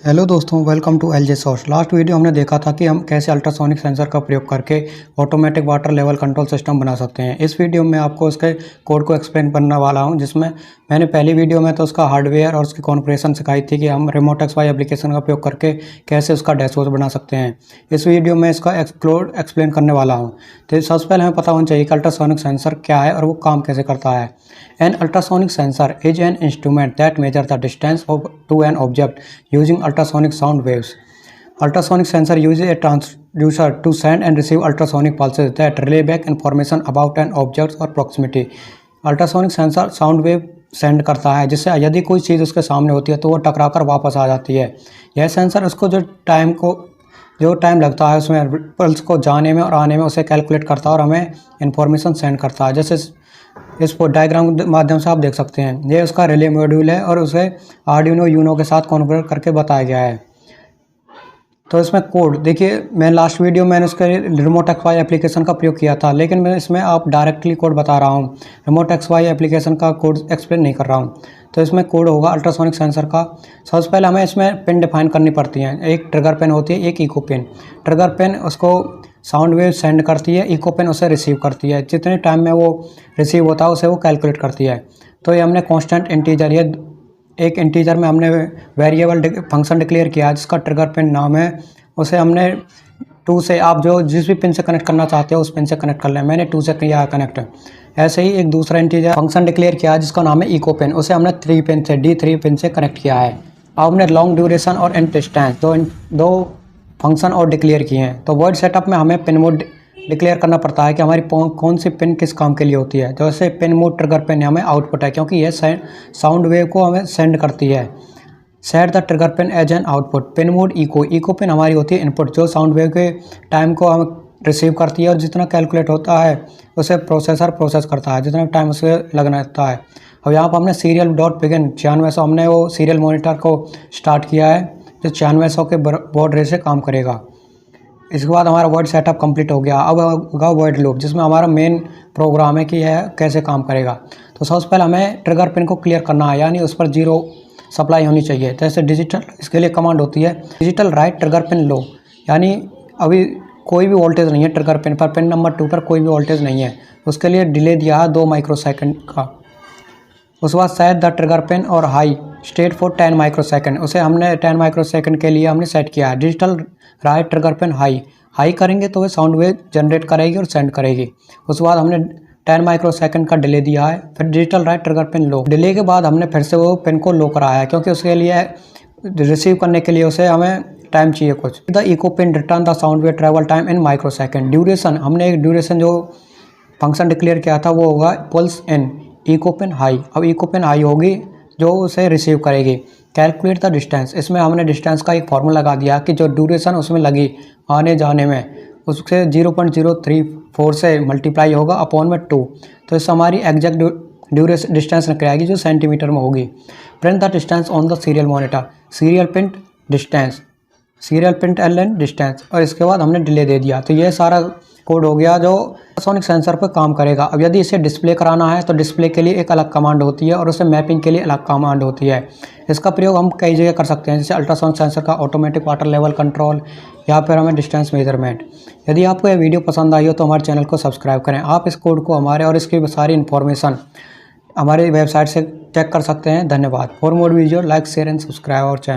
Hello दोस्तों, welcome to L J source. Last video हमने देखा था कि हम कैसे अल्ट्रासोनिक सेंसर का प्रयोग करके automatic water level control system बना सकते हैं। इस वीडियो में आपको उसके कोड को एक्सप्लेन करने वाला हूं, जिसमें मैंने पहली वीडियो में तो उसका हार्डवेयर और उसकी कॉन्फ़िगरेशन सिखाई थी कि हम रिमोट एक्सवाई एप्लीकेशन का उपयोग करके कैसे उसका डैशबोर्ड बना सकते हैं। इस वीडियो में इसका एक्सप्लेन करने वाला हूँ। तो सबसे पहले हमें पता होना चाहिए कि अल्ट्रासोनिक सेंसर क्या है और वो काम कैसे करता है। An ultrasonic sensor is an instrument that measures the distance to an object using ultrasonic sound waves. Ultrasonic sensor uses a transducer to send and receive ultrasonic pulses that relay back information about an object or proximity. Ultrasonic sensor sound wave send करता है, जिससे यदि कोई चीज़ उसके सामने होती है तो वो टकराकर वापस आ जाती है। यह सेंसर उसको जो टाइम लगता है उसमें पल्स को जाने में और आने में उसे कैलकुलेट करता है और हमें इन्फॉर्मेशन सेंड करता है। जैसे इस डायग्राम के माध्यम से आप देख सकते हैं, ये उसका रिले मॉड्यूल है और उसे आर्डिनो यूनो के साथ कॉन्फ़िगर करके बताया गया है। तो इसमें कोड देखिए, मैं लास्ट वीडियो मैंने उसके रिमोट एक्सवाई एप्लीकेशन का प्रयोग किया था, लेकिन मैं इसमें आप डायरेक्टली कोड बता रहा हूँ। रिमोट एक्सवाई एप्लीकेशन का कोड एक्सप्लेन नहीं कर रहा हूँ। तो इसमें कोड होगा अल्ट्रासोनिक सेंसर का। सबसे पहले हमें इसमें पिन डिफाइन करनी पड़ती हैं। एक ट्रिगर पिन होती है, एक इको पिन। ट्रिगर पिन उसको साउंड वेव सेंड करती है, इको पिन उसे रिसीव करती है। जितने टाइम में वो रिसीव होता है उसे वो कैलकुलेट करती है। तो ये हमने कांस्टेंट इंटीजर, ये एक इंटीजर में हमने वेरिएबल फंक्शन डिक्लेयर किया जिसका ट्रिगर पिन नाम है। उसे हमने 2 से, आप जो जिस भी पिन से कनेक्ट करना चाहते हो उस पिन से कनेक्ट कर लें। मैंने 2 से किया है कनेक्ट। ऐसे ही एक दूसरा इंटीजर फंक्शन डिक्लेयर किया जिसका नाम है इको पिन, उसे हमने 3 पिन से D3 पिन से कनेक्ट किया है। अब हमने लॉन्ग ड्यूरेशन और एंड डिस्टेंस दो फंक्शन और डिक्लेयर किए हैं। तो वर्ड सेटअप में हमें पिन मोड डिक्लेयर करना पड़ता है कि हमारी कौन सी पिन किस काम के लिए होती है। जैसे पिन मोड ट्रिगर पिन हमें आउटपुट है, क्योंकि यह साउंड वेव को हमें सेंड करती है। Set the trigger pin as an output. Pin mode echo pin हमारी होती है इनपुट, जो साउंड वेव के टाइम को हम रिसीव करती है और जितना कैलकुलेट होता है उसे प्रोसेसर प्रोसेस करता है, जितना टाइम उसे लगना रहता है। अब यहाँ पर हमने सीरियल डॉट बिगिन 9600 हमने वो सीरियल मॉनिटर को स्टार्ट किया है, जो 9600 के बॉड रेट से काम करेगा। इसके बाद हमारा वर्ड सेटअप कंप्लीट हो गया। अब होगा वर्ड लूप, जिसमें हमारा मेन प्रोग्राम है कि यह कैसे काम करेगा। तो सबसे पहले हमें ट्रिगर पिन को क्लियर करना है, यानी उस पर 0 सप्लाई होनी चाहिए। जैसे डिजिटल, इसके लिए कमांड होती है digital right trigger pin low, यानी अभी कोई भी वोल्टेज नहीं है ट्रिगर पिन पर, पिन नंबर 2 पर कोई भी वोल्टेज नहीं है। उसके लिए डिले दिया है 2 माइक्रोसेकंड का। उसके बाद सेट द ट्रिगर पिन और हाई स्टेट फॉर 10 माइक्रोसेकंड, उसे हमने 10 माइक्रोसेकंड के लिए हमने सेट किया है। Digital right trigger pin high करेंगे तो वह साउंड वेव जनरेट करेगी और सेंड करेगी। उसके बाद हमने 10 माइक्रोसेकंड का डिले दिया है। फिर digital right trigger pin low, delay के बाद हमने फिर से वो पिन को लो कराया है, क्योंकि उसके लिए रिसीव करने के लिए उसे हमें टाइम चाहिए कुछ। The eco pin return the sound wave travel time in microsecond. Duration, हमने एक ड्यूरेशन जो फंक्शन डिक्लेयर किया था वो होगा पल्स इन इको पिन हाई। अब इको पिन हाई होगी जो उसे रिसीव करेगी। कैलकुलेट द डिस्टेंस, इसमें हमने डिस्टेंस का एक फार्मूला लगा दिया कि जो ड्यूरेशन उसमें लगी आने जाने में, उससे 0.034 से मल्टीप्लाई होगा अपॉन में 2। तो इससे हमारी एग्जैक्ट ड्यूरेशन डिस्टेंस निकल आएगी, जो सेंटीमीटर में होगी। Print the distance on the serial monitor, serial print distance, serial print L distance, और इसके बाद हमने डिले दे दिया। तो ये सारा कोड हो गया जो अल्ट्रासोनिक सेंसर पर काम करेगा। अब यदि इसे डिस्प्ले कराना है तो डिस्प्ले के लिए एक अलग कमांड होती है और उसे मैपिंग के लिए अलग कमांड होती है। इसका प्रयोग हम कई जगह कर सकते हैं, जैसे अल्ट्रासाउंड सेंसर का ऑटोमेटिक वाटर लेवल कंट्रोल, या फिर हमें डिस्टेंस मेजरमेंट। यदि आपको यह वीडियो पसंद आई हो तो हमारे चैनल को सब्सक्राइब करें। आप इस कोड को हमारे और इसकी सारी इन्फॉर्मेशन हमारे वेबसाइट से चेक कर सकते हैं। धन्यवाद। For more video like share and subscribe our channel.